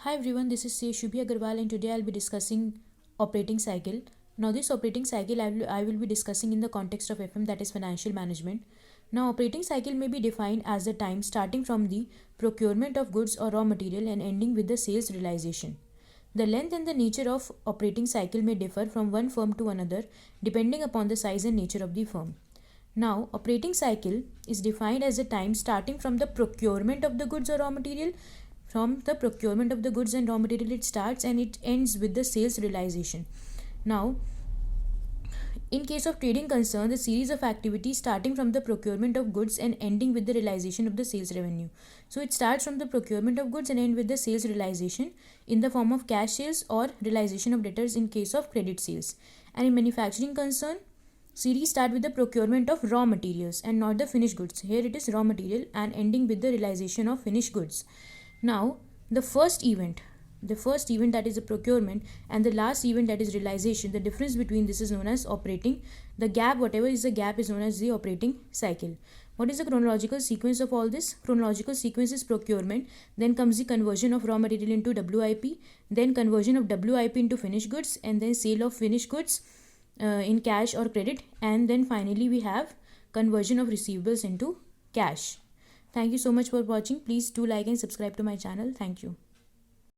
Hi everyone, this is Shubhi Agarwal and today I'll be discussing operating cycle. Now this operating cycle I will be discussing in the context of FM, that is financial management. Now operating cycle may be defined as the time starting from the procurement of goods or raw material and ending with the sales realization. The length and the nature of operating cycle may differ from one firm to another depending upon the size and nature of the firm. Now, operating cycle is defined as the time starting from the procurement of the goods or raw material. From the procurement of the goods and raw material, it starts and it ends with the sales realization. Now, in case of trading concern, the series of activities starting from the procurement of goods and ending with the realization of the sales revenue. So it starts from the procurement of goods and end with the sales realization in the form of cash sales or realization of debtors in case of credit sales. And in manufacturing concern, series start with the procurement of raw materials and not the finished goods. Here it is raw material and ending with the realization of finished goods. Now, the first event that is the procurement and the last event that is realization, the difference between this is known as operating. The gap, whatever is the gap, is known as the operating cycle. What is the chronological sequence of all this? Chronological sequence is procurement, then comes the conversion of raw material into WIP, then conversion of WIP into finished goods, and then sale of finished goods in cash or credit, and then finally we have conversion of receivables into cash. Thank you so much for watching. Please do like and subscribe to my channel. Thank you.